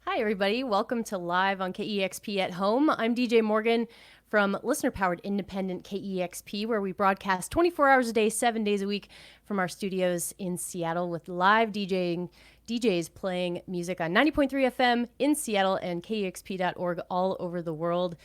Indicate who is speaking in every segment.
Speaker 1: Hi, everybody. Welcome to Live on KEXP at Home. I'm DJ Morgan from listener-powered independent KEXP, where we broadcast 24 hours a day, 7 days a week from our studios in Seattle with live DJs playing music on 90.3 FM in Seattle and KEXP.org all over the world.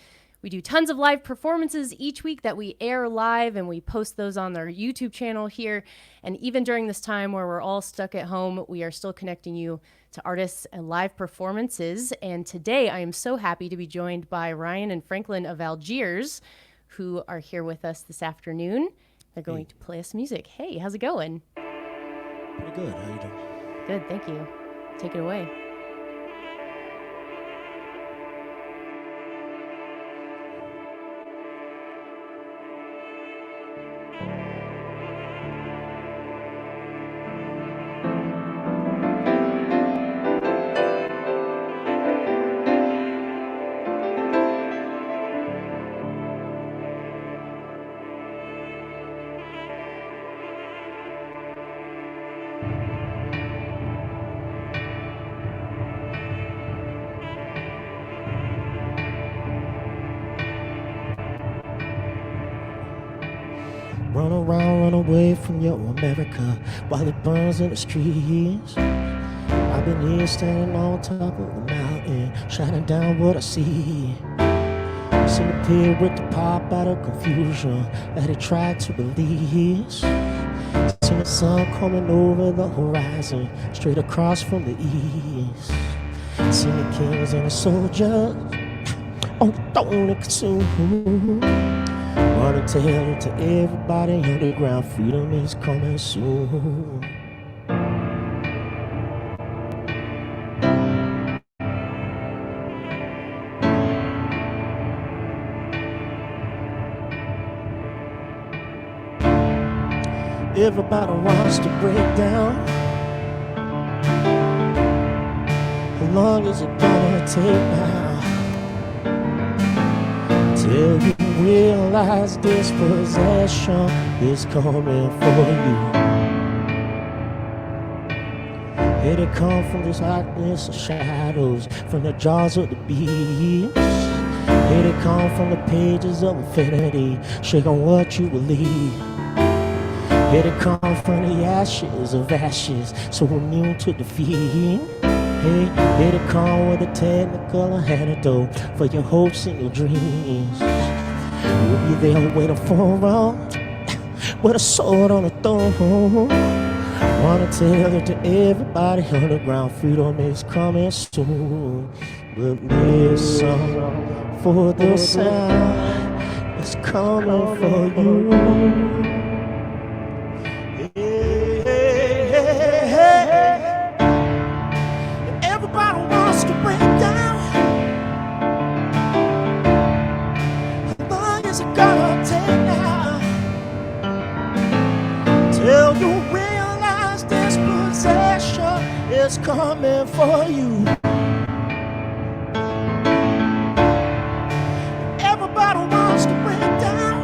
Speaker 1: We do tons of live performances each week that we air live, and we post those on our YouTube channel here. And even during this time where we're all stuck at home, we are still connecting you to artists and live performances. And today I am so happy to be joined by Ryan and Franklin of Algiers, who are here with us this afternoon. They're going to play us music. Hey, how's it going?
Speaker 2: Pretty good. How you doing?
Speaker 1: Good, thank you. Take it away.
Speaker 2: Run around, run away from your America while it burns in the streets. I've been here standing on top of the mountain, shining down what I see. Seen the pig with the pop out of confusion that he tried to release. Seen the sun coming over the horizon, straight across from the east. Seen the kings and the soldiers on the throne to consume. Wanna tell to everybody underground, freedom is coming soon. Everybody wants to break down. How long is it gonna take now? Till you realize this possession is coming for you. Here they come from this darkness of shadows, from the jaws of the beast. Here they come from the pages of infinity, shaking what you believe. Here they come from the ashes of ashes, so immune to defeat. Hey, here they come with a technical antidote for your hopes and your dreams. You'll be there waiting for them with a sword on the throne. Wanna tell it to everybody underground, freedom is coming soon. But listen for the sound, it's coming for you. Everybody wants to break down. How long is it gonna take now? Till you realize this possession is coming for you. Everybody wants to break down.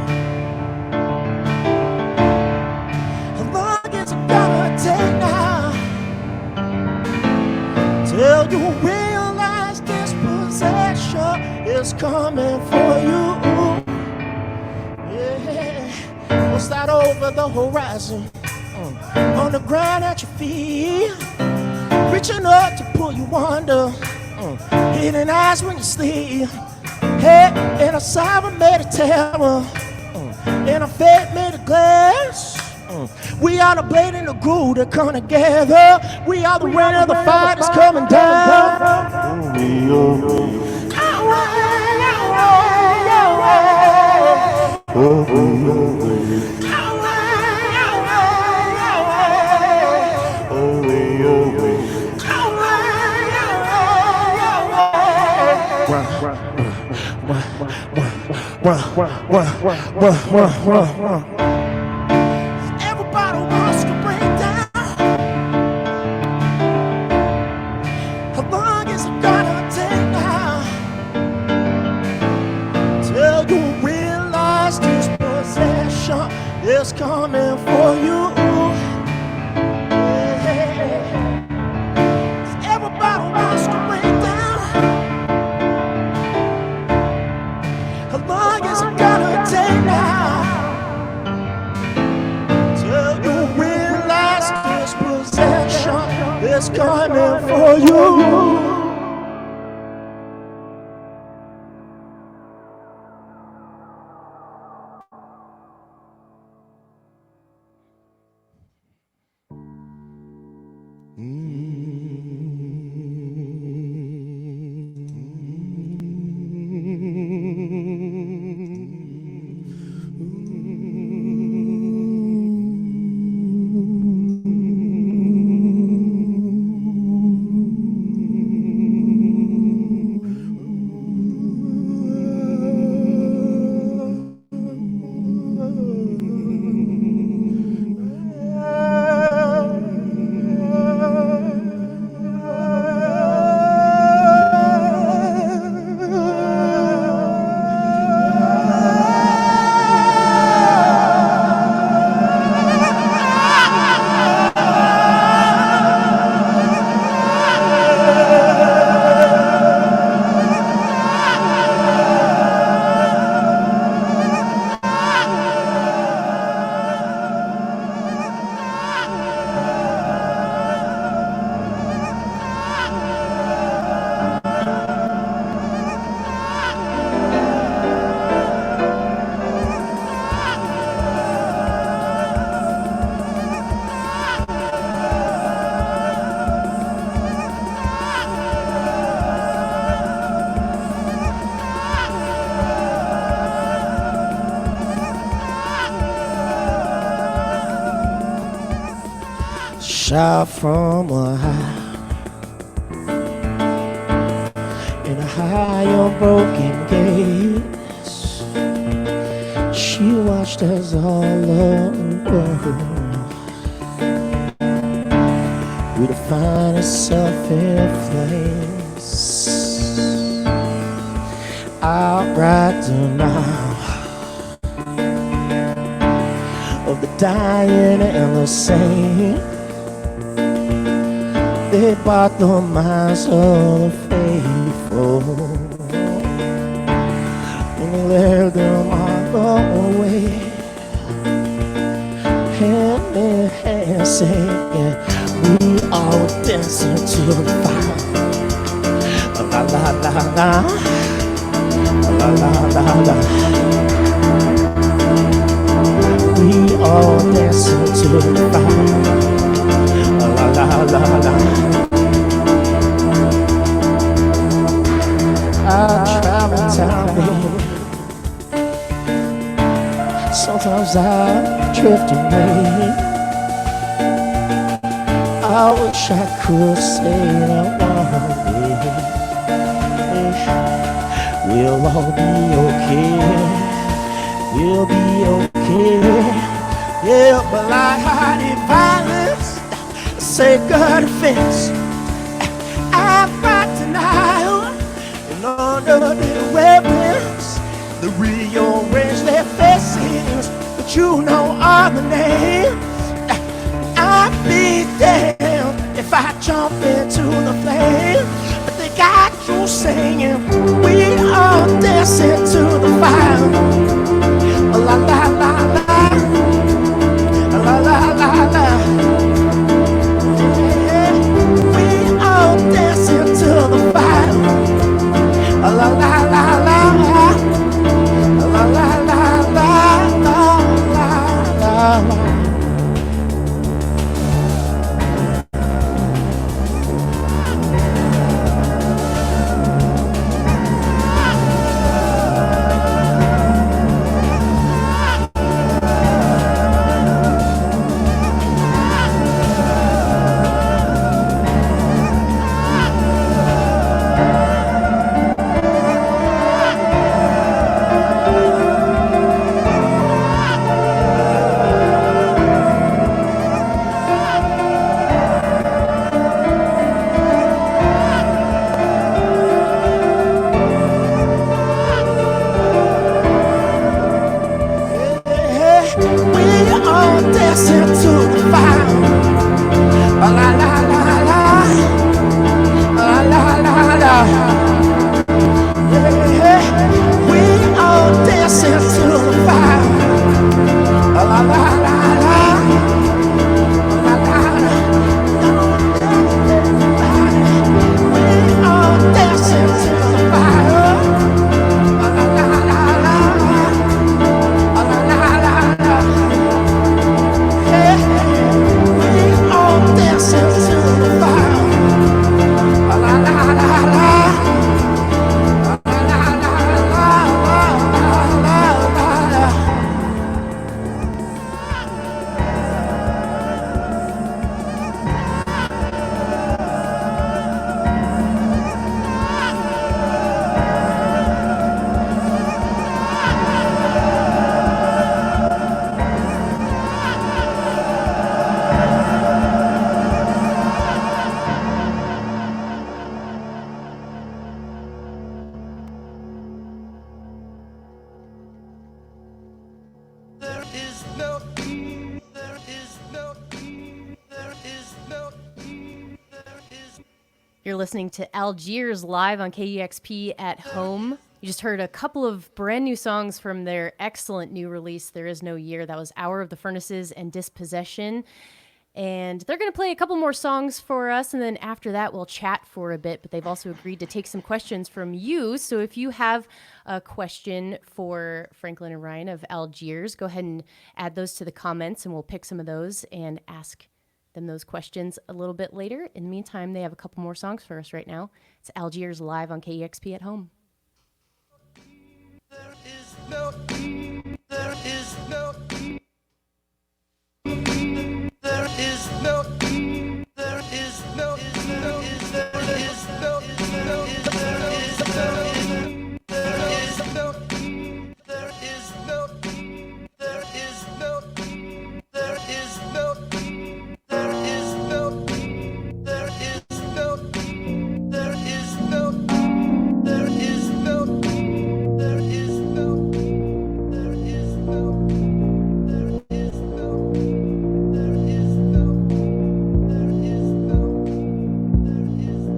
Speaker 2: How long is it gonna take now? Till you realize this possession is coming for you. Yeah, we'll start over the horizon, on the ground at your feet, reaching up to pull you under, hidden eyes when you sleep. Hey, in a sovereign made of terror, in a faith made of glass. We are the blade and the glue that come together. We are the rain of the fire that's coming down. Everybody wants to break down. How long is it gonna take now? Till you realize this possession is coming for you. Yeah. Everybody wants to break down. is coming for you. Shot from a high, in a high unbroken gaze, she watched us all unfold with the finest self in flames. Outright denial of the dying and the sane. They bought the minds of the faithful and they led them all away, hand in hand saying, we all dancing to the fire. La la la la, la la la la. We all dancing to the fire. La la la la. I travel town, baby. Sometimes I drift away. I wish I could say that one day we'll all be okay. We'll be okay. Yeah, but like hiding violence, sacred offense, I fight denial and under the weapons, the rearrange their faces, but you know all the names. I'd be damned if I jump into the flame, but they got you singing, we all dancing to the fire. La la la la, la la la la. Yeah, we all dancing to the fire. La la la la, la la la la, la la la.
Speaker 1: You're listening to Algiers live on KEXP at home. You just heard a couple of brand new songs from their excellent new release, There Is No Year. That was Hour of the Furnaces and Dispossession. And they're going to play a couple more songs for us, and then after that, we'll chat for a bit. But they've also agreed to take some questions from you. So if you have a question for Franklin and Ryan of Algiers, go ahead and add those to the comments, and we'll pick some of those and ask them those questions a little bit later. In the meantime, they have a couple more songs for us right now. It's Algiers live on KEXP at home.
Speaker 3: There is no there is no there is no there is no there is no there is no there is no there is no there is no there is no there is no there is no there is no there is no there is no there is no there is no there is no there is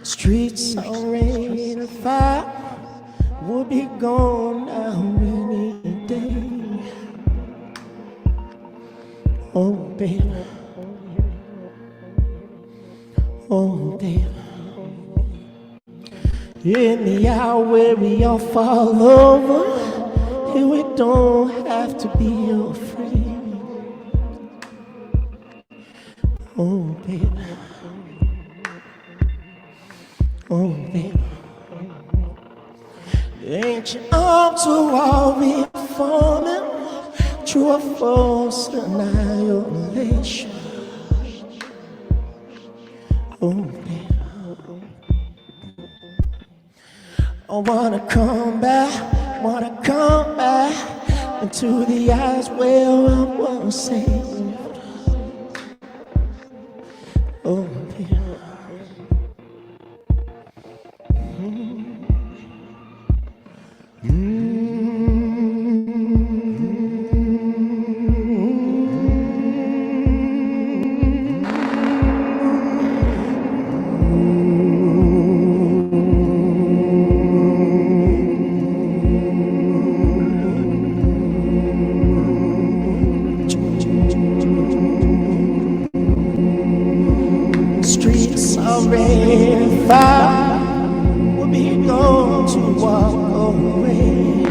Speaker 2: Streets are ready to fire, we'll be gone now any day. Oh baby, oh baby. In the hour where we all fall over, here we don't have to be afraid. Oh baby, oh baby. Ancient arms are all reforming, true or false annihilation. Oh baby, I wanna come back into the eyes where I was saved. Oh baby. Streets are raining fire, we'll be going to walk away.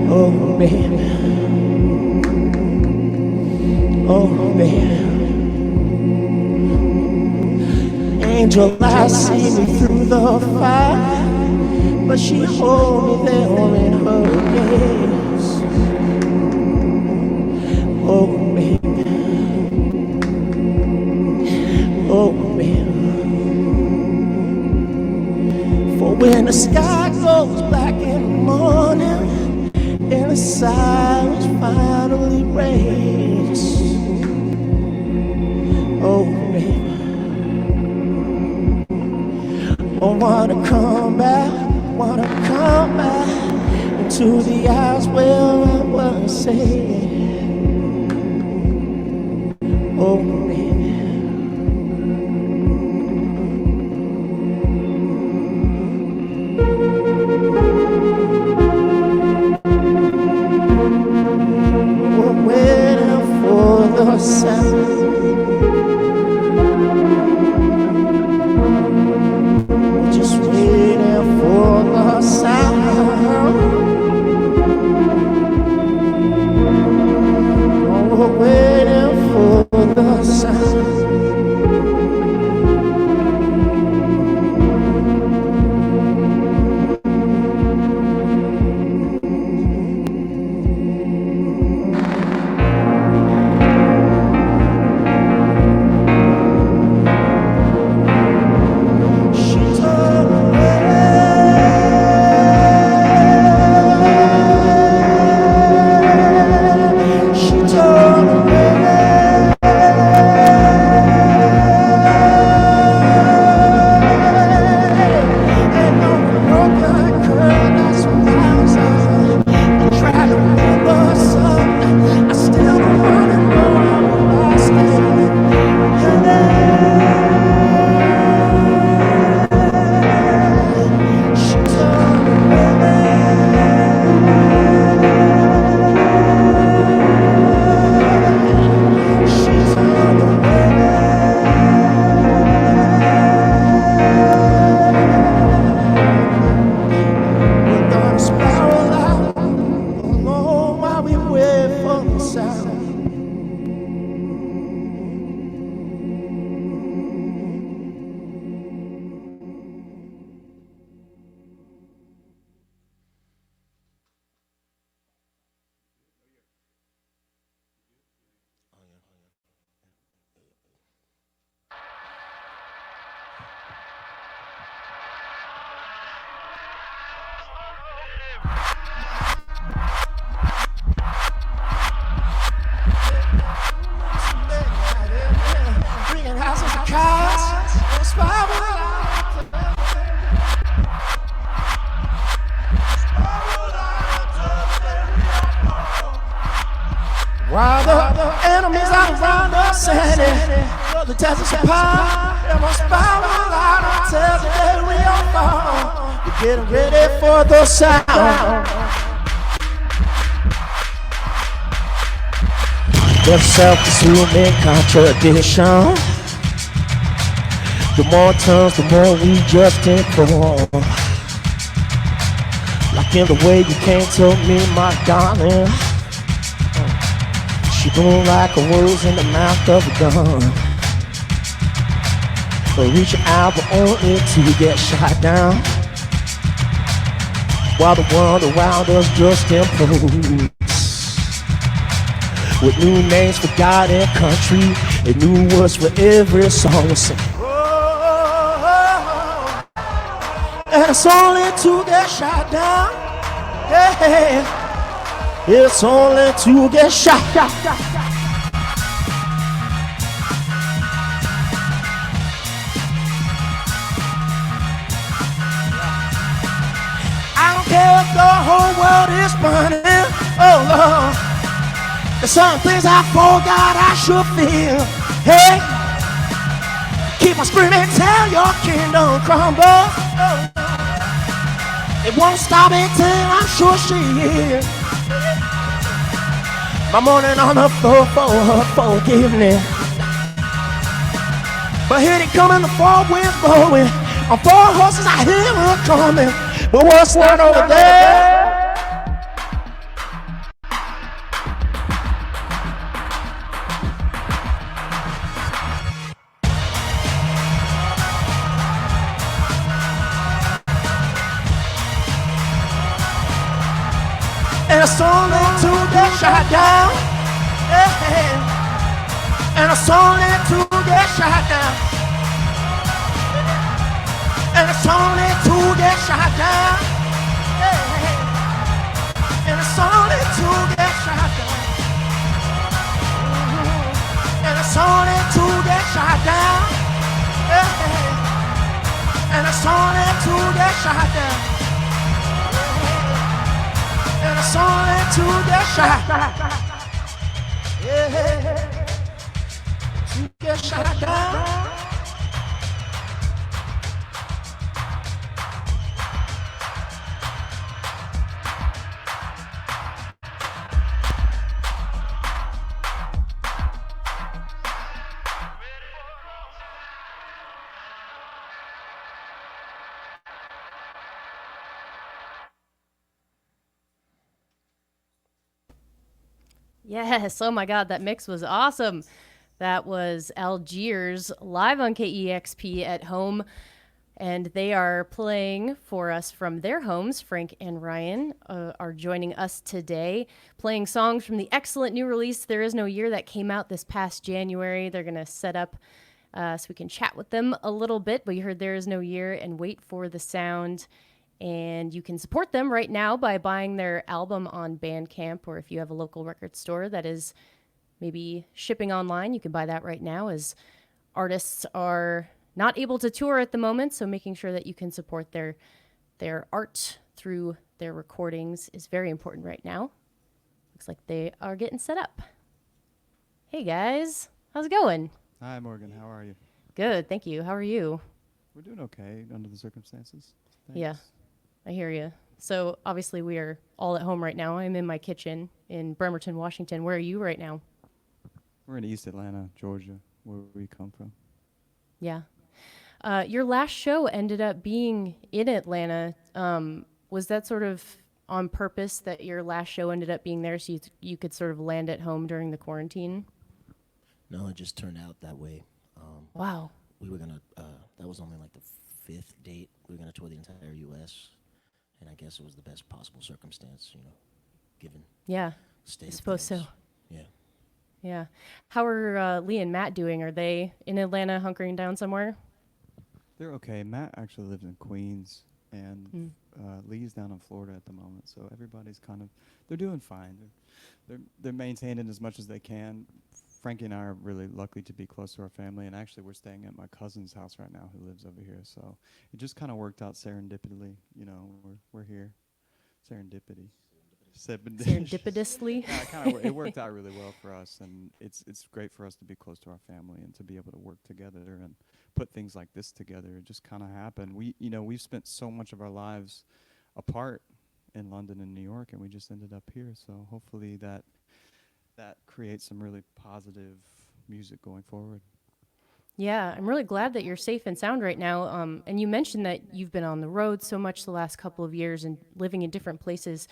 Speaker 2: Oh baby, oh baby. Angel, I see me through the fire, but she hold me there in her gaze. Oh baby, oh baby. For when the sky goes black in the morning and the silence finally breaks, oh baby, I wanna come back into the eyes where I was saved. Oh baby. We're waiting for the sound. We're just waiting for the sound. Oh, we're waiting for the sound. She told sound. Bringing houses and cars, spiral while the enemies are around us and the desert's apart, they must spiral out until the day we all fall. We're getting ready for the sound. There's self-consuming contradiction. The more turns, the more we just improve. Like in the way you came to me, my darling. She blew like a rose in the mouth of a gun. But reach out but only to get shot down. While the world around us just improves. With new names for God and country, and new words for every song we sing. And it's only to get shot down. Yeah. It's only to get shot down. I don't care if the whole world is burning. Oh Lord. There's some things I forgot I should feel. Hey, keep on screaming till your kingdom crumbles. It won't stop until I'm sure she is. My morning on the floor for her forgiveness. But here they coming, the four winds blowing. On four horses I hear her coming. But what's that over there? And it's only to get shot down. Yeah. And it's only to get shot down. And it's only to get shot down. Yeah. And it's only to get shot down. And it's only to get shot down. Yeah. And it's only to get shot down. And it's only to get shot. Yeah, to get shot down.
Speaker 1: Yes. Oh my God, that mix was awesome. That was Algiers live on KEXP at home. And they are playing for us from their homes. Frank and Ryan are joining us today, playing songs from the excellent new release, There Is No Year, that came out this past January. They're going to set up so we can chat with them a little bit. But you heard There Is No Year and Wait for the Sound. And you can support them right now by buying their album on Bandcamp, or if you have a local record store that is maybe shipping online, you can buy that right now, as artists are not able to tour at the moment. So making sure that you can support their art through their recordings is very important right now. Looks like they are getting set up. Hey guys, how's it going?
Speaker 4: Hi Morgan, how are you?
Speaker 1: Good, thank you. How are you?
Speaker 4: We're doing okay under the circumstances. Thanks.
Speaker 1: Yeah. I hear you. So obviously we are all at home right now. I'm in my kitchen in Bremerton, Washington. Where are you right now?
Speaker 4: We're in East Atlanta, Georgia, where we come from.
Speaker 1: Yeah. Your last show ended up being in Atlanta. Was that sort of on purpose that your last show ended up being there so you could sort of land at home during the quarantine?
Speaker 2: No, it just turned out that way.
Speaker 1: Wow.
Speaker 2: We were gonna. That was only like the fifth date. We were gonna tour the entire U.S. and I guess it was the best possible circumstance, given
Speaker 1: Yeah,
Speaker 2: the state
Speaker 1: I
Speaker 2: of
Speaker 1: suppose so.
Speaker 2: things. Yeah.
Speaker 1: Yeah. How are Lee and Matt doing? Are they in Atlanta hunkering down somewhere?
Speaker 4: They're okay. Matt actually lives in Queens, and
Speaker 1: Mm.
Speaker 4: Lee's down in Florida at the moment. So everybody's they're doing fine. They're maintaining as much as they can. Frankie and I are really lucky to be close to our family, and actually we're staying at my cousin's house right now, who lives over here. So it just kind of worked out serendipitously. We're here. Serendipity.
Speaker 1: Serendipitously?
Speaker 4: Yeah, it worked out really well for us, and it's great for us to be close to our family and to be able to work together and put things like this together. It just kind of happened. We've spent so much of our lives apart in London and New York, and we just ended up here. So hopefully that creates some really positive music going forward.
Speaker 1: Yeah, I'm really glad that you're safe and sound right now. And you mentioned that you've been on the road so much the last couple of years and living in different places.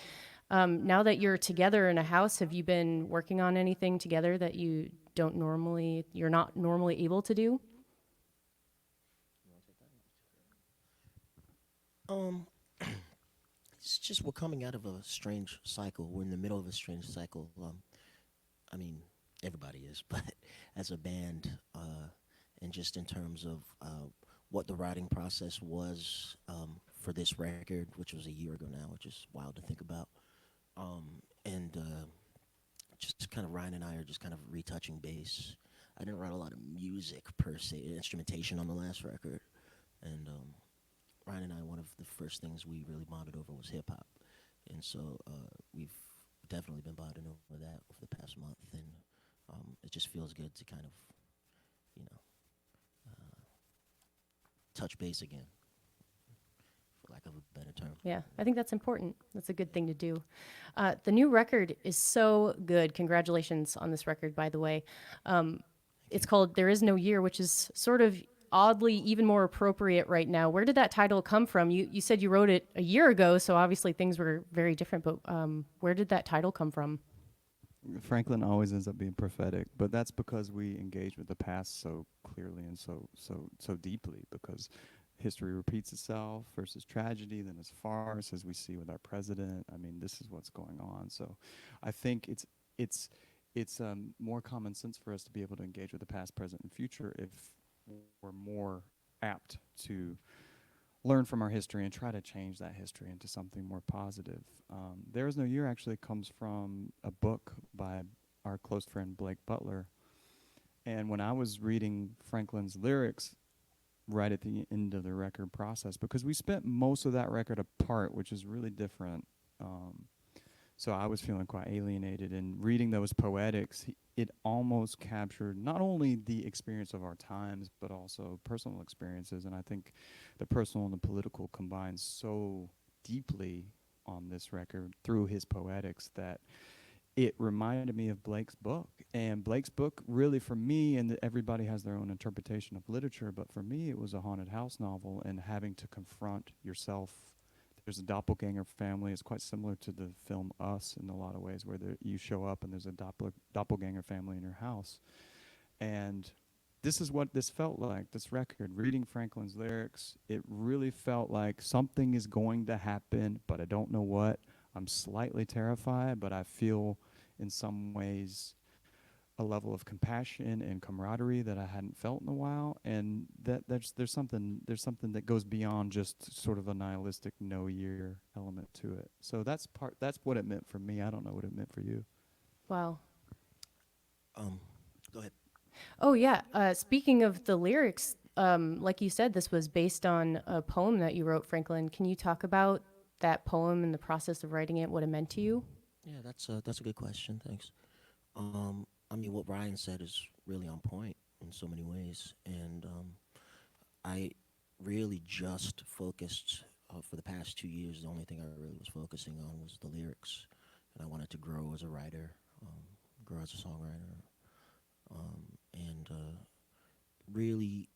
Speaker 1: Now that you're together in a house, have you been working on anything together that you're not normally able to do?
Speaker 2: Um, it's just we're coming out of a strange cycle. We're in the middle of a strange cycle. I mean, everybody is, but as a band, and just in terms of what the writing process was for this record, which was a year ago now, which is wild to think about. And just kind of Ryan and I are just kind of retouching bass. I didn't write a lot of music per se, instrumentation on the last record, and Ryan and I, one of the first things we really bonded over was hip hop, and so we've definitely been bonding over that over the past month, and it just feels good to kind of, touch base again, for lack of a better term.
Speaker 1: Yeah, I think that's important. That's a good thing to do. The new record is so good. Congratulations on this record, by the way. It's called There Is No Year, which is sort of oddly even more appropriate right now. Where did that title come from? You said you wrote it a year ago, so obviously things were very different, but where did that title come from?
Speaker 4: Franklin always ends up being prophetic, but that's because we engage with the past so clearly and so deeply, because history repeats itself. First is tragedy, then is farce, as we see with our president. I mean, this is what's going on. So I think it's more common sense for us to be able to engage with the past, present, and future if we're more apt to learn from our history and try to change that history into something more positive. There Is No Year actually comes from a book by our close friend Blake Butler. And when I was reading Franklin's lyrics right at the end of the record process, because we spent most of that record apart, which is really different. So I was feeling quite alienated, and reading those poetics, it almost captured not only the experience of our times, but also personal experiences. And I think the personal and the political combine so deeply on this record through his poetics that it reminded me of Blake's book. And Blake's book really, for me, and everybody has their own interpretation of literature, but for me it was a haunted house novel, and having to confront yourself. There's a doppelganger family. It's quite similar to the film Us in a lot of ways, where you show up and there's a doppelganger family in your house. And this is what this felt like, this record. Reading Franklin's lyrics, it really felt like something is going to happen, but I don't know what. I'm slightly terrified, but I feel in some ways a level of compassion and camaraderie that I hadn't felt in a while, and there's something that goes beyond just sort of a nihilistic no year element to it. So that's what it meant for me. I don't know what it meant for you.
Speaker 1: Wow.
Speaker 2: Go ahead.
Speaker 1: Oh, yeah. Speaking of the lyrics, like you said, this was based on a poem that you wrote, Franklin. Can you talk about that poem and the process of writing it, what it meant to you?
Speaker 2: Yeah, that's a good question. Thanks. I mean, what Ryan said is really on point in so many ways, and I really just focused for the past 2 years. The only thing I really was focusing on was the lyrics, and I wanted to grow as a writer, grow as a songwriter, and really,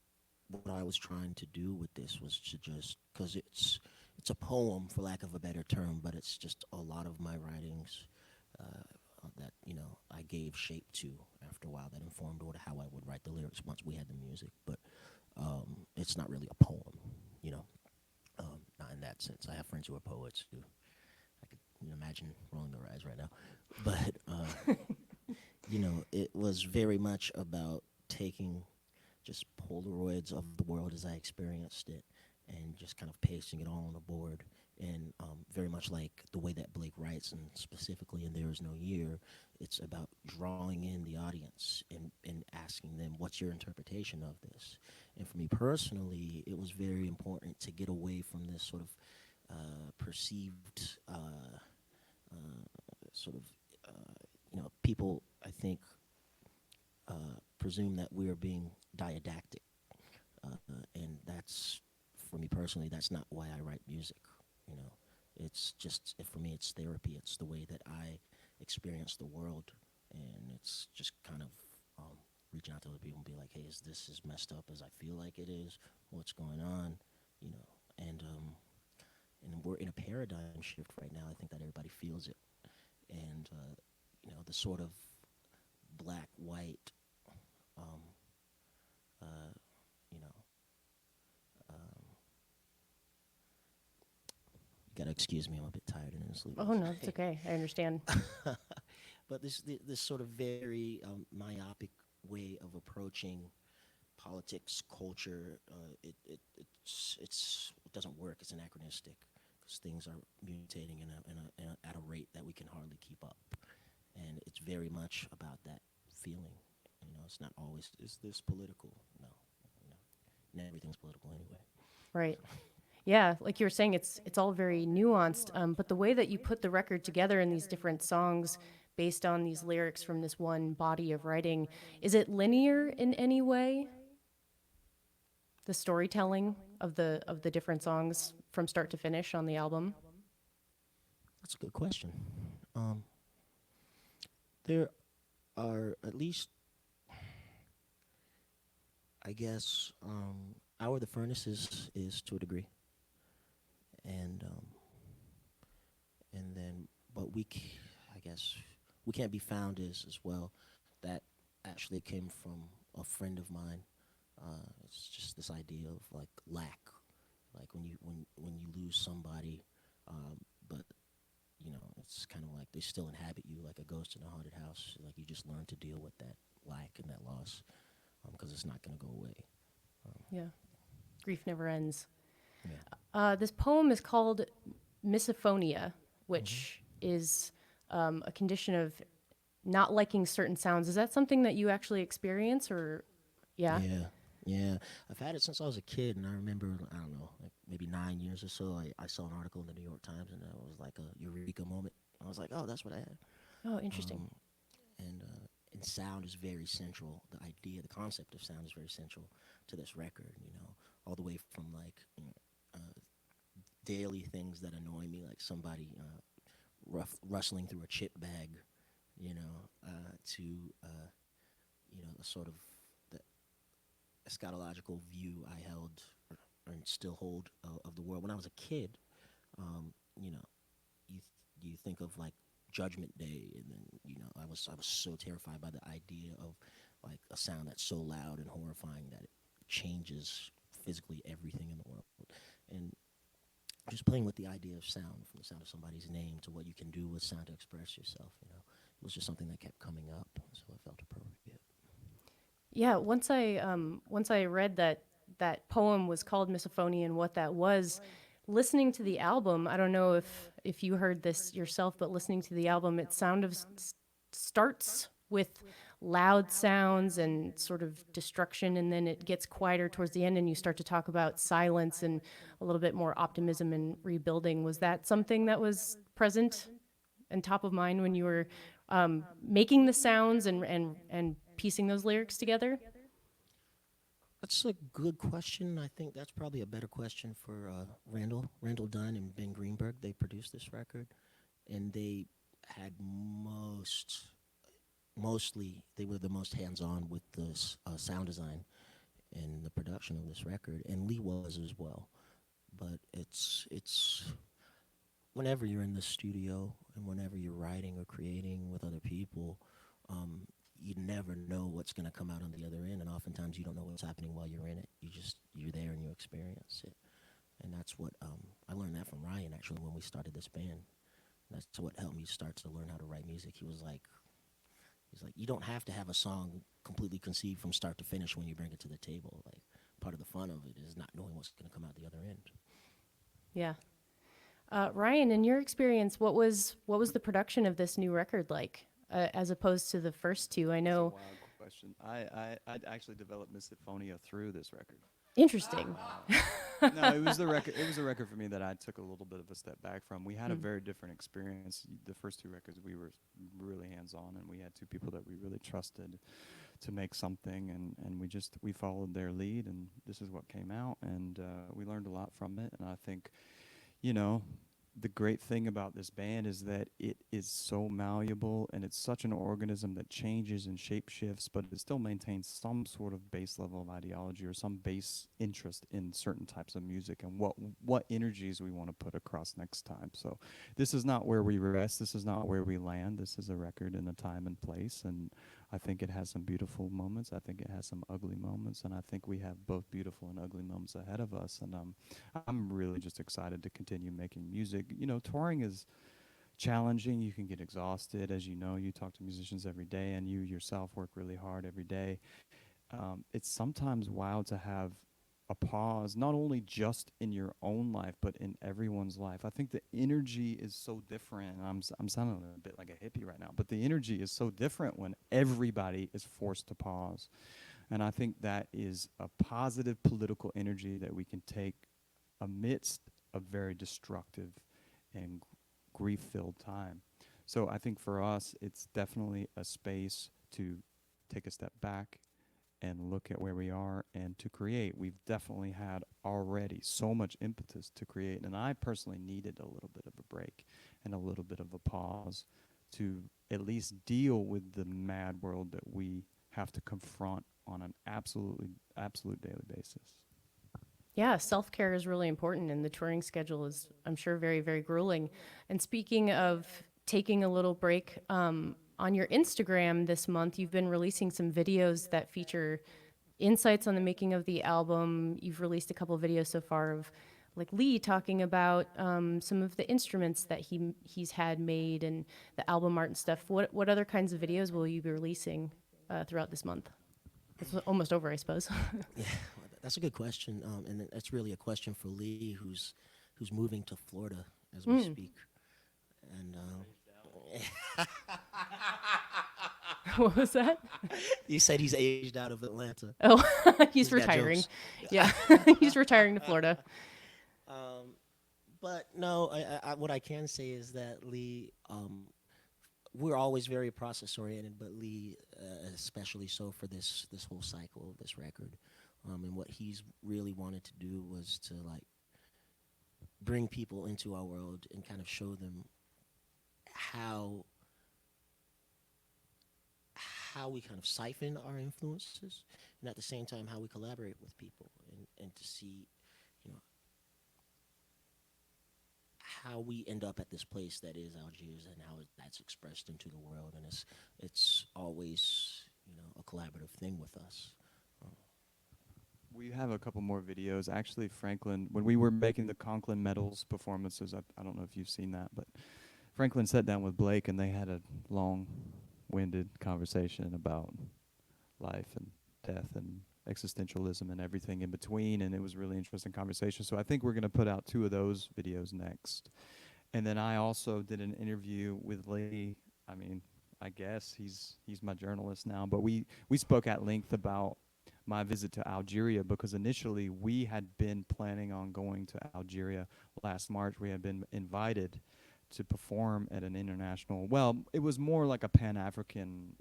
Speaker 2: what I was trying to do with this was to just, because it's a poem, for lack of a better term, but it's just a lot of my writings that I gave shape to after a while, that informed how I would write the lyrics once we had the music. But it's not really a poem, you know, not in that sense. I have friends who are poets who I could imagine rolling their eyes right now, but it was very much about taking just Polaroids of the world as I experienced it, and just kind of pasting it all on the board. And very much like the way that Blake writes, and specifically in There Is No Year, it's about drawing in the audience and asking them, what's your interpretation of this? And for me personally, it was very important to get away from this sort of perceived sort of, people, I think, presume that we are being didactic. And that's, for me personally, that's not why I write music. You know, it's just, for me, it's therapy. It's the way that I experience the world, and it's just kind of reaching out to other people and be like, hey, is this as messed up as I feel like it is? What's going on? You know, and we're in a paradigm shift right now. I think that everybody feels it, and the sort of black white, you know. You gotta excuse me, I'm a bit tired and in sleep.
Speaker 1: Oh no, it's okay. I understand.
Speaker 2: But this sort of very myopic way of approaching politics, culture, it doesn't work. It's anachronistic because things are mutating at a rate that we can hardly keep up, and it's very much about that feeling. It's not always, is this political? No, and everything's political anyway.
Speaker 1: Right. Yeah, like you were saying, it's all very nuanced. But the way that you put the record together in these different songs, based on these lyrics from this one body of writing, is it linear in any way? The storytelling of the different songs from start to finish on the album.
Speaker 2: That's a good question. There are at least, I guess, Hour of the Furnace is to a degree, and then, but I guess we can't be found as well. That actually came from a friend of mine. It's just this idea of like lack, like when you lose somebody, but it's kind of like they still inhabit you, like a ghost in a haunted house. Like you just learn to deal with that lack and that loss, because it's not going to go away.
Speaker 1: Yeah. Grief never ends.
Speaker 2: Yeah.
Speaker 1: This poem is called misophonia, which is a condition of not liking certain sounds. Is that something that you actually experience, or yeah?
Speaker 2: Yeah. I've had it since I was a kid, and I remember, I don't know, like maybe 9 years or so, I saw an article in the New York Times, and it was like a eureka moment. I was like, oh, that's what I had.
Speaker 1: Oh, interesting.
Speaker 2: And sound is very central. The concept of sound is very central to this record, all the way from like daily things that annoy me, like somebody rustling through a chip bag, to the sort of the eschatological view I held and still hold of the world. When I was a kid, you think of like Judgment Day, and then I was so terrified by the idea of like a sound that's so loud and horrifying that it changes physically everything in the world. And just playing with the idea of sound, from the sound of somebody's name to what you can do with sound to express yourself, it was just something that kept coming up, so it felt appropriate.
Speaker 1: Yeah, once I read that poem was called Misophonia and what that was, listening to the album, I don't know if you heard this yourself, but listening to the album, it starts with loud sounds and sort of destruction, and then it gets quieter towards the end, and you start to talk about silence and a little bit more optimism and rebuilding. Was that something that was present and top of mind when you were making the sounds and piecing those lyrics together?
Speaker 2: That's a good question. I think that's probably a better question for Randall Dunn and Ben Greenberg. They produced this record, and they had mostly they were the most hands-on with the sound design and the production of this record, and Lee was as well. but it's whenever you're in the studio and whenever you're writing or creating with other people, you never know what's going to come out on the other end, and oftentimes you don't know what's happening while you're in it. You're there and you experience it, and that's what I learned that from Ryan actually when we started this band. That's what helped me start to learn how to write music. He's like, you don't have to have a song completely conceived from start to finish when you bring it to the table. Like, part of the fun of it is not knowing what's going to come out the other end.
Speaker 1: Yeah. Ryan, in your experience, what was the production of this new record like, as opposed to the first two? I
Speaker 4: That's a
Speaker 1: know.
Speaker 4: wild question. I actually developed misophonia through this record.
Speaker 1: Interesting.
Speaker 4: No, it was the record. It was a record for me that I took a little bit of a step back from. We had a
Speaker 1: Mm.
Speaker 4: very different experience. The first two records, we were really hands-on, and we had two people that we really trusted to make something, and we followed their lead, and this is what came out, and we learned a lot from it. And I think, you know, the great thing about this band is that it is so malleable and it's such an organism that changes and shape shifts, but it still maintains some sort of base level of ideology or some base interest in certain types of music and what energies we want to put across next time. So this is not where we rest. This is not where we land. This is a record in a time and place, and I think it has some beautiful moments. I think it has some ugly moments, and I think we have both beautiful and ugly moments ahead of us. And I'm really just excited to continue making music. You know, touring is challenging. You can get exhausted. As you know, you talk to musicians every day, and you yourself work really hard every day. It's sometimes wild to have a pause, not only just in your own life, but in everyone's life. I think the energy is so different. And I'm sounding a bit like a hippie right now, but the energy is so different when everybody is forced to pause. And I think that is a positive political energy that we can take amidst a very destructive and grief-filled time. So I think for us, it's definitely a space to take a step back and look at where we are and to create. We've definitely had already so much impetus to create, and I personally needed a little bit of a break and a little bit of a pause to at least deal with the mad world that we have to confront on an absolute daily basis.
Speaker 1: Yeah, self-care is really important, and the touring schedule is, I'm sure, very, very grueling. And speaking of taking a little break, on your Instagram this month, you've been releasing some videos that feature insights on the making of the album. You've released a couple of videos so far of like Lee talking about some of the instruments that he's had made and the album art and stuff. What other kinds of videos will you be releasing throughout this month? It's almost over, I suppose.
Speaker 2: Yeah, that's a good question, and that's really a question for Lee, who's moving to Florida as we speak. And
Speaker 1: What was that?
Speaker 2: he said he's aged out of Atlanta.
Speaker 1: Oh, he's
Speaker 2: He's got
Speaker 1: retiring.
Speaker 2: jokes.
Speaker 1: Yeah, he's retiring to Florida.
Speaker 2: But no, what I can say is that Lee, we're always very process oriented, but Lee, especially so for this whole cycle of this record, and what he's really wanted to do was to like bring people into our world and kind of show them how we kind of siphon our influences, and at the same time how we collaborate with people, and to see, you know, how we end up at this place that is Algiers and how that's expressed into the world, and it's always, you know, a collaborative thing with us.
Speaker 4: We have a couple more videos. Actually, Franklin, when we were making the Conklin Medals performances, I don't know if you've seen that, but Franklin sat down with Blake and they had a long-winded conversation about life and death and existentialism and everything in between, and it was a really interesting conversation. So I think we're going to put out 2 of those videos next. And then I also did an interview with Lee. I mean, I guess he's my journalist now, but we spoke at length about my visit to Algeria, because initially we had been planning on going to Algeria last March. We had been invited to perform at an international, well, it was more like a Pan-African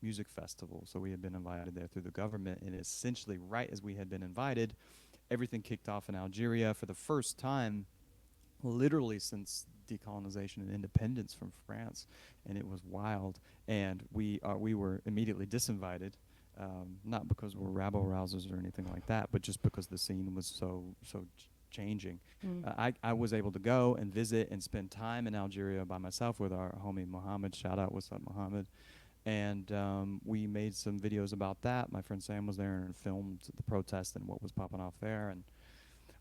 Speaker 4: music festival. So we had been invited there through the government, and essentially right as we had been invited, everything kicked off in Algeria for the first time, literally since decolonization and independence from France, and it was wild. And we were immediately disinvited, not because we're rabble rousers or anything like that, but just because the scene was so changing. I was able to go and visit and spend time in Algeria by myself with our homie Mohammed. Shout out, what's up, Mohammed? And we made some videos about that. My friend Sam was there and filmed the protest and what was popping off there. And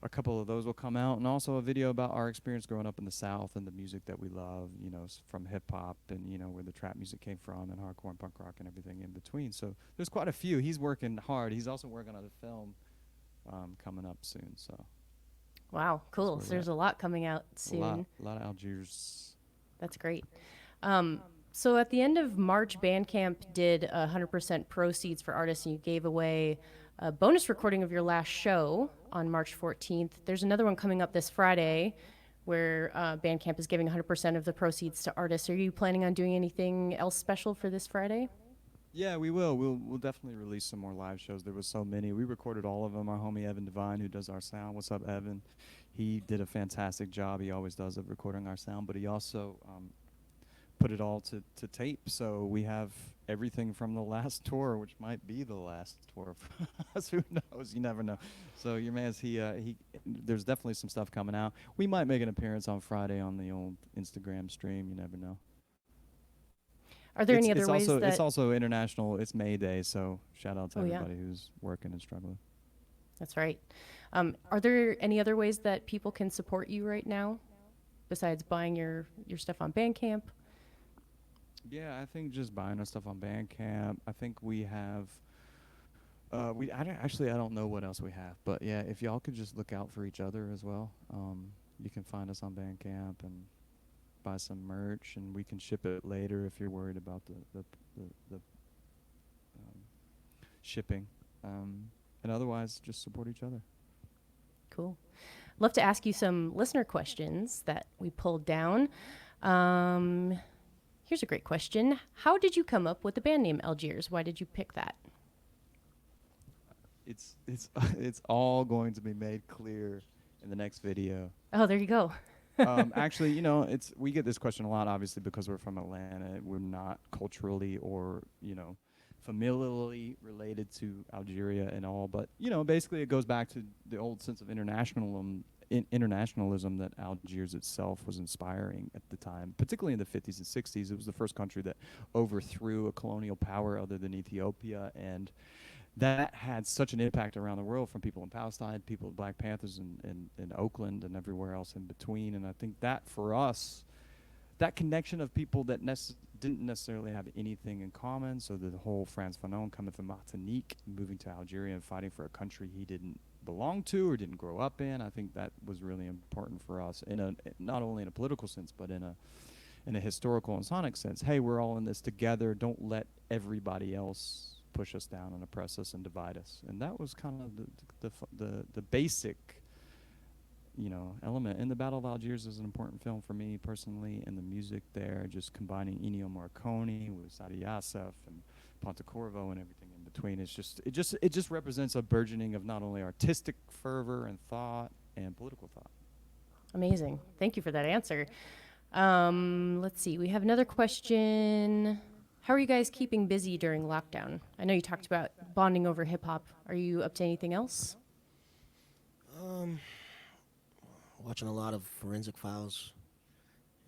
Speaker 4: a couple of those will come out, and also a video about our experience growing up in the South and the music that we love, you know, from hip hop and, you know, where the trap music came from, and hardcore and punk rock and everything in between. So there's quite a few. He's working hard. He's also working on a film coming up soon. So
Speaker 1: Wow, cool. So there's a lot coming out soon.
Speaker 4: a lot of Algiers.
Speaker 1: That's great. So at the end of March, Bandcamp did 100% proceeds for artists, and you gave away a bonus recording of your last show on March 14th. There's another one coming up this Friday where Bandcamp is giving 100% of the proceeds to artists. Are you planning on doing anything else special for this Friday?
Speaker 4: Yeah, we will. We'll definitely release some more live shows. There was so many. We recorded all of them. Our homie Evan Devine, who does our sound. What's up, Evan? He did a fantastic job. He always does of recording our sound, but he also put it all to tape. So we have everything from the last tour, which might be the last tour for us. Who knows? You never know. So your man's there's definitely some stuff coming out. We might make an appearance on Friday on the old Instagram stream. You never know.
Speaker 1: Are there any other ways
Speaker 4: also,
Speaker 1: that...
Speaker 4: It's also international. It's May Day, so shout out to everybody who's working and struggling.
Speaker 1: That's right. Are there any other ways that people can support you right now besides buying your stuff on Bandcamp?
Speaker 4: Yeah, I think just buying our stuff on Bandcamp. I think we have... I don't know what else we have, but yeah, if y'all could just look out for each other as well. You can find us on Bandcamp and buy some merch, and we can ship it later if you're worried about the shipping. And otherwise, just support each other.
Speaker 1: Cool. Love to ask you some listener questions that we pulled down. Here's a great question. How did you come up with the band name Algiers? Why did you pick that?
Speaker 4: It's all going to be made clear in the next video.
Speaker 1: Oh, there you go.
Speaker 4: Actually, you know, we get this question a lot, obviously, because we're from Atlanta. We're not culturally or, you know, familially related to Algeria and all. But, you know, basically it goes back to the old sense of internationalism that Algiers itself was inspiring at the time, particularly in the 50s and 60s. It was the first country that overthrew a colonial power other than Ethiopia, and that had such an impact around the world, from people in Palestine, people, Black Panthers in Oakland and everywhere else in between. And I think that for us, that connection of people that didn't necessarily have anything in common, so the whole Frantz Fanon coming from Martinique, moving to Algeria and fighting for a country he didn't belong to or didn't grow up in, I think that was really important for us, not only in a political sense, but in a historical and sonic sense. Hey, we're all in this together. Don't let everybody else push us down and oppress us and divide us. And that was kind of the basic, you know, element. And the Battle of Algiers is an important film for me personally, and the music there, just combining Ennio Morricone with Sadi Yassef and Pontecorvo and everything in between. It just represents a burgeoning of not only artistic fervor and thought and political thought. Amazing.
Speaker 1: Thank you for that answer. Let's see. We have another question. How are you guys keeping busy during lockdown? I know you talked about bonding over hip hop. Are you up to anything else?
Speaker 2: Watching a lot of Forensic Files.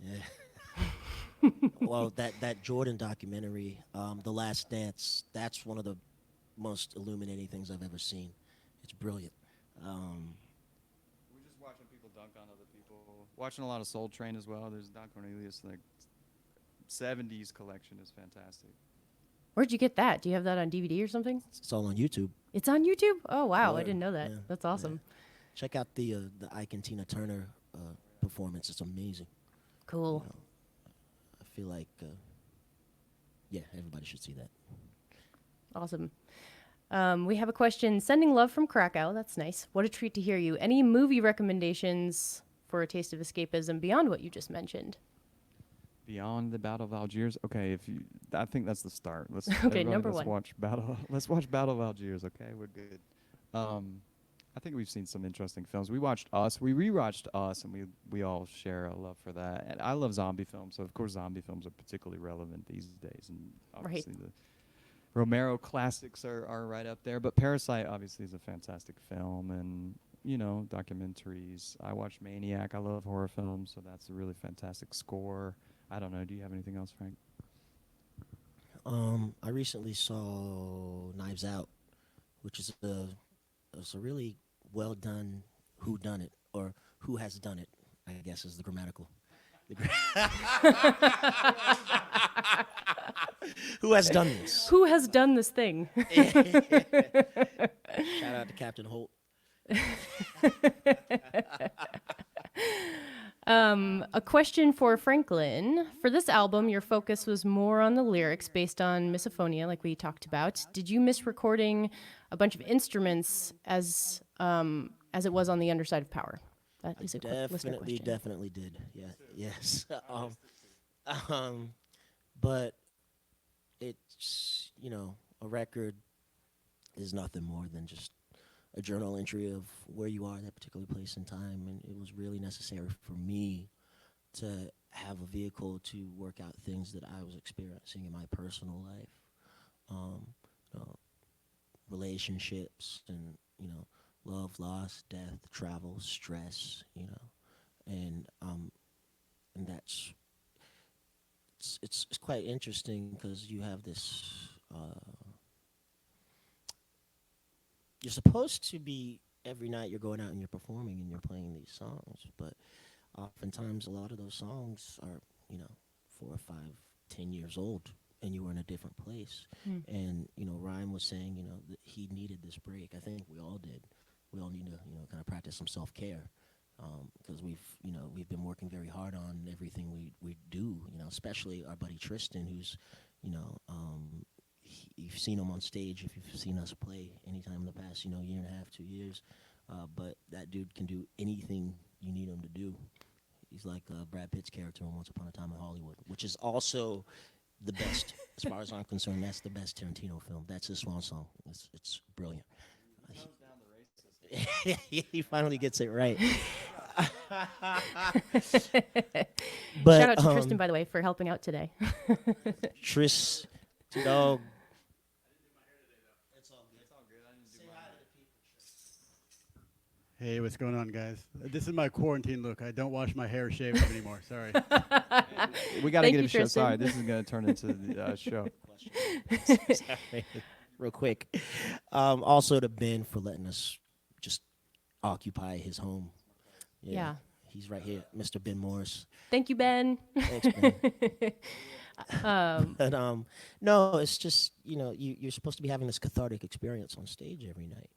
Speaker 2: Yeah. Well, that Jordan documentary, The Last Dance, that's one of the most illuminating things I've ever seen. It's brilliant.
Speaker 4: We're just watching people dunk on other people. Watching a lot of Soul Train as well. There's Don Cornelius, like 70s collection is fantastic.
Speaker 1: Where'd you get that? Do you have that on DVD or something?
Speaker 2: It's all on YouTube.
Speaker 1: It's on YouTube? Oh, wow.
Speaker 2: Yeah,
Speaker 1: I didn't know that.
Speaker 2: yeah,
Speaker 1: That's awesome.
Speaker 2: Yeah. Check out the Ike and Tina Turner performance. It's amazing.
Speaker 1: Cool.
Speaker 2: You know, I feel like, everybody should see that.
Speaker 1: Awesome. We have a question. Sending love from Krakow. That's nice. What a treat to hear you. Any movie recommendations for a taste of escapism beyond what you just mentioned?
Speaker 4: Beyond the Battle of Algiers? Okay, I think that's the start.
Speaker 1: Okay, number one.
Speaker 4: Let's watch Battle of Algiers, okay? We're good. I think we've seen some interesting films. We watched Us. We rewatched Us, and we all share a love for that. And I love zombie films, so of course zombie films are particularly relevant these days. And obviously the Romero classics are right up there. But Parasite obviously is a fantastic film, and documentaries. I watch Maniac. I love horror films, so that's a really fantastic score. I don't know. Do you have anything else, Frank?
Speaker 2: I recently saw Knives Out, which is it's a really well done who done it or who has done it. I guess is the grammatical. The who has done this?
Speaker 1: Who has done this thing?
Speaker 2: Shout out to Captain Holt.
Speaker 1: A question for Franklin. For this album, your focus was more on the lyrics based on misophonia, like we talked about. Did you miss recording a bunch of instruments as it was on the Underside of Power? That is a quick listener question.
Speaker 2: Definitely did. Yeah, yes. But it's a record is nothing more than just a journal entry of where you are at that particular place in time, and it was really necessary for me to have a vehicle to work out things that I was experiencing in my personal life, relationships, and love, loss, death, travel, stress, and that's it's quite interesting because you have this. You're supposed to be every night you're going out and you're performing and you're playing these songs, but oftentimes a lot of those songs are 4 or 5, 10 years old, and you were in a different place. And Ryan was saying that he needed this break. I think we all did. We all need to kind of practice some self-care because we've been working very hard on everything we do. Especially our buddy Tristan, who's you've seen him on stage if you've seen us play anytime in the past, year and a half, 2 years. But that dude can do anything you need him to do. He's like Brad Pitt's character in Once Upon a Time in Hollywood, which is also the best, as far as I'm concerned. That's the best Tarantino film. That's his swan song. It's brilliant. He finally gets it right. But,
Speaker 1: shout out to Tristan, by the way, for helping out today.
Speaker 2: Tris, dog.
Speaker 5: Hey, what's going on, guys? This is my quarantine look. I don't wash my hair shaved anymore. Sorry.
Speaker 4: We got to
Speaker 1: Thank
Speaker 4: get
Speaker 1: you,
Speaker 4: a show.
Speaker 1: Tristan.
Speaker 4: Sorry, this is going to turn into the show.
Speaker 2: Sorry. Real quick. Also to Ben for letting us just occupy his home.
Speaker 1: Yeah.
Speaker 2: He's right here, Mr. Ben Morris.
Speaker 1: Thank you, Ben.
Speaker 2: Thanks, Ben. But no, it's just you're supposed to be having this cathartic experience on stage every night,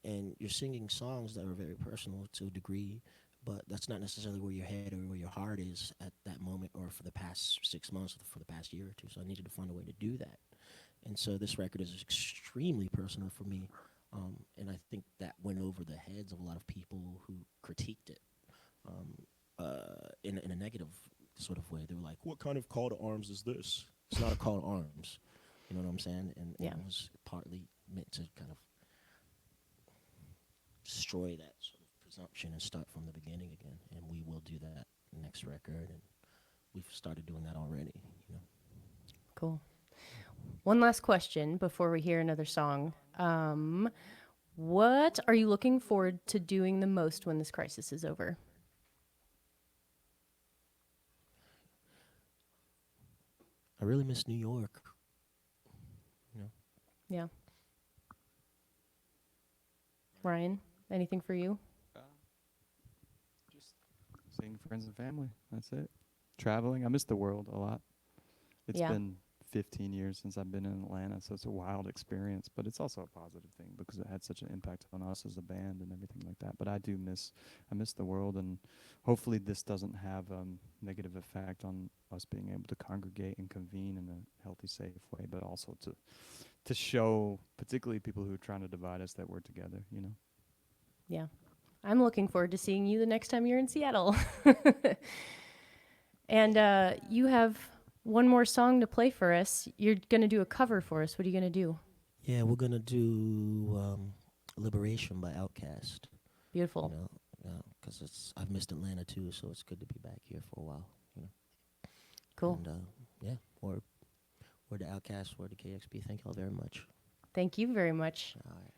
Speaker 2: and you're singing songs that are very personal to a degree, but that's not necessarily where your head or where your heart is at that moment, or for the past 6 months, or for the past year or two. So I needed to find a way to do that, and so this record is extremely personal for me, and I think that went over the heads of a lot of people who critiqued it in a negative sort of way. They were like, "What kind of call to arms is this?" It's not a call to arms. You know what I'm saying? And
Speaker 1: Yeah.
Speaker 2: it was partly meant to kind of destroy that sort of presumption and start from the beginning again. And we will do that next record, and we've started doing that already.
Speaker 1: Cool. One last question before we hear another song. What are you looking forward to doing the most when this crisis is over?
Speaker 2: I really miss New York.
Speaker 1: Yeah. Ryan, anything for you?
Speaker 4: Just seeing friends and family. That's it. Traveling. I miss the world a lot. It's been 15 years since I've been in Atlanta, so it's a wild experience, but it's also a positive thing because it had such an impact on us as a band and everything like that. But I miss the world, and hopefully this doesn't have negative effect on us being able to congregate and convene in a healthy, safe way, but also to show particularly people who are trying to divide us that we're together,
Speaker 1: Yeah. I'm looking forward to seeing you the next time you're in Seattle. And you have one more song to play for us. You're going to do a cover for us. What are you going to do?
Speaker 2: Yeah, we're gonna do "Liberation" by Outkast.
Speaker 1: Beautiful.
Speaker 2: Because I've missed Atlanta too, so it's good to be back here for a while.
Speaker 1: Cool.
Speaker 2: And word to Outkast, word to KEXP. Thank y'all very much.
Speaker 1: Thank you very much.
Speaker 2: All right.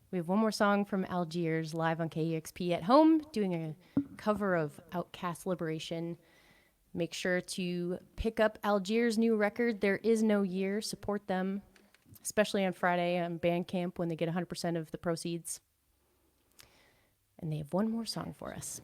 Speaker 1: We have one more song from Algiers live on KEXP at home, doing a cover of Outcast Liberation. Make sure to pick up Algiers' new record, There Is No Year. Support them, especially on Friday on Bandcamp when they get 100% of the proceeds. And they have one more song for us.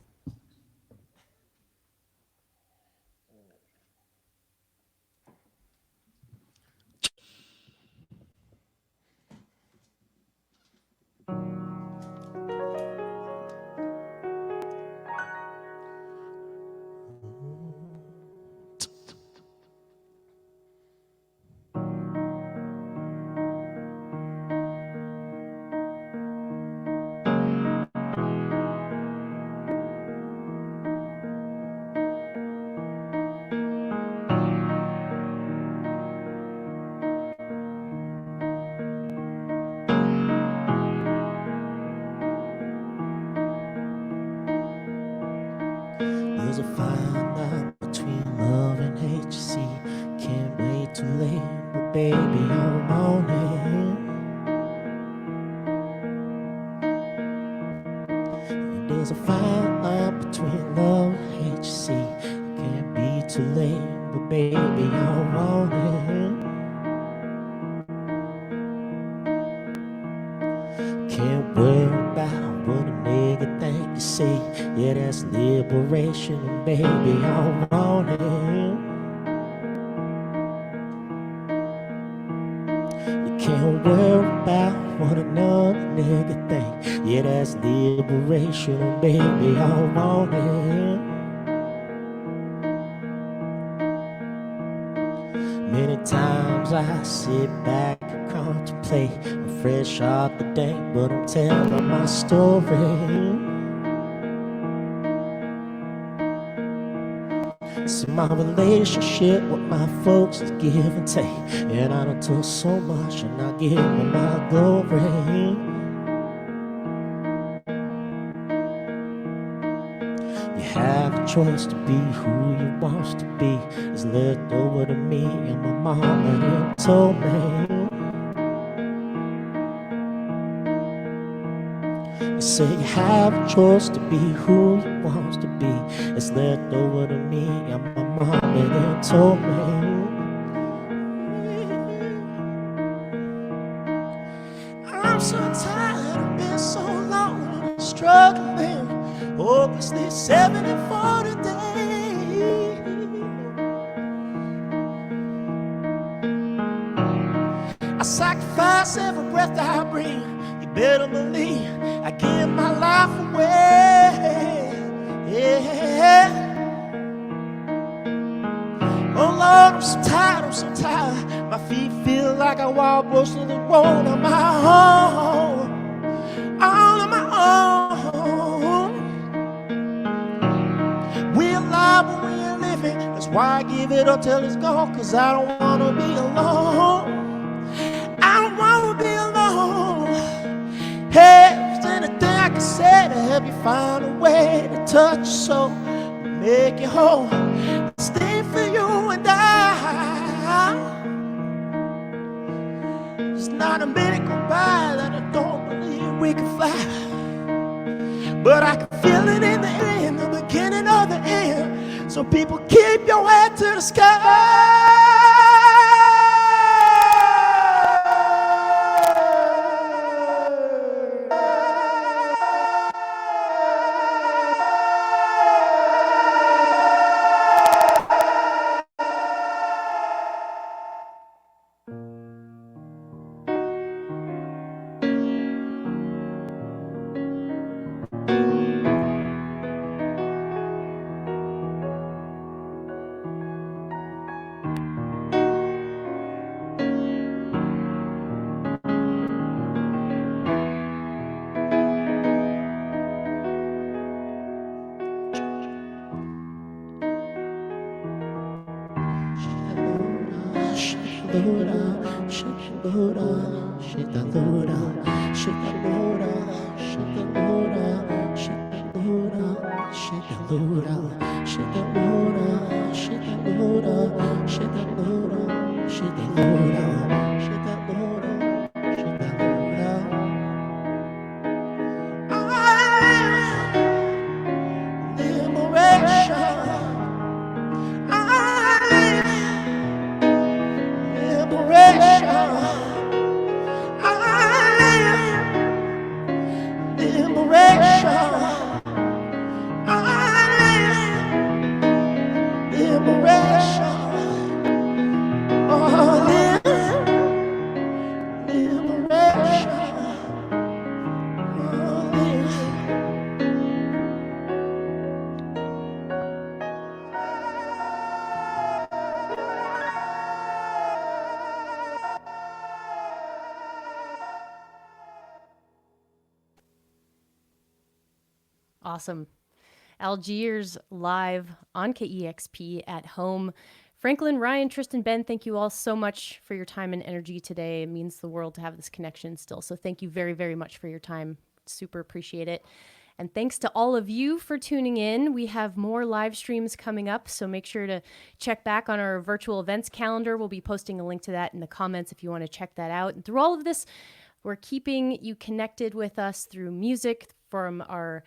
Speaker 2: There's a fine line between love and hate, you see. Can't wait too late, but baby, I'm on it. And there's a fine line between love and hate, you see. Can't be too late, but baby, I'm on it. Can't worry about what a nigga think you say. Yeah, that's liberation, and baby, I want it. You can't worry about what another nigga think. Yeah, that's liberation, and baby, I want it. Many times I sit back and contemplate. I'm fresh off the day, but I'm telling my story. See, my relationship with my folks is give and take, and I done took so much, and I give them my glory. You have a choice to be who you want to be. It's left over to me, and my mama done told me. You say you have a choice to be who you want to be. It's left over to me, and my mama done told me. I'm so tired of being so lonely and struggling, hopelessly 7 and 40 days. I sacrifice every breath I breathe. You better believe I give my life away. Yeah. Oh Lord, I'm so tired, I'm so tired. My feet feel like I walk most of the road on my own, all on my own. We're alive when we're living. That's why I give it up till it's gone, 'cause I don't wanna be alone. I don't wanna be alone. Hey, if there's anything I can say to help you find a way to touch your soul, make you whole, stay for you and I. There's not a minute go by that I don't believe we can fly, but I can feel it in the end, the beginning of the end. So people, keep your head to the sky. Load up, shake the load up, shake that load up, shake that load up, shake that load up, shake that load up, shake that load up, shake that load up, shake that load up, shake that load up, shake that load up, shake that load up, shake that load up.
Speaker 1: Awesome. Algiers live on KEXP at home. Franklin, Ryan, Tristan, Ben, thank you all so much for your time and energy today. It means the world to have this connection still. So thank you very, very much for your time. Super appreciate it. And thanks to all of you for tuning in. We have more live streams coming up, so make sure to check back on our virtual events calendar. We'll be posting a link to that in the comments if you want to check that out. And through all of this, we're keeping you connected with us through music from our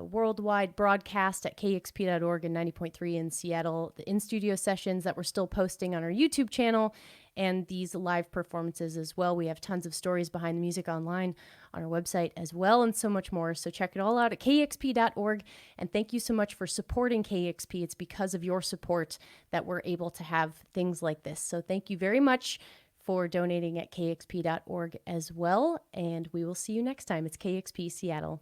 Speaker 1: worldwide broadcast at kexp.org and 90.3 in Seattle, the in-studio sessions that we're still posting on our YouTube channel, and these live performances as well. We have tons of stories behind the music online on our website as well, and so much more. So check it all out at kexp.org, and thank you so much for supporting KEXP. It's because of your support that we're able to have things like this. So thank you very much for donating at kexp.org as well, and we will see you next time. It's KEXP Seattle.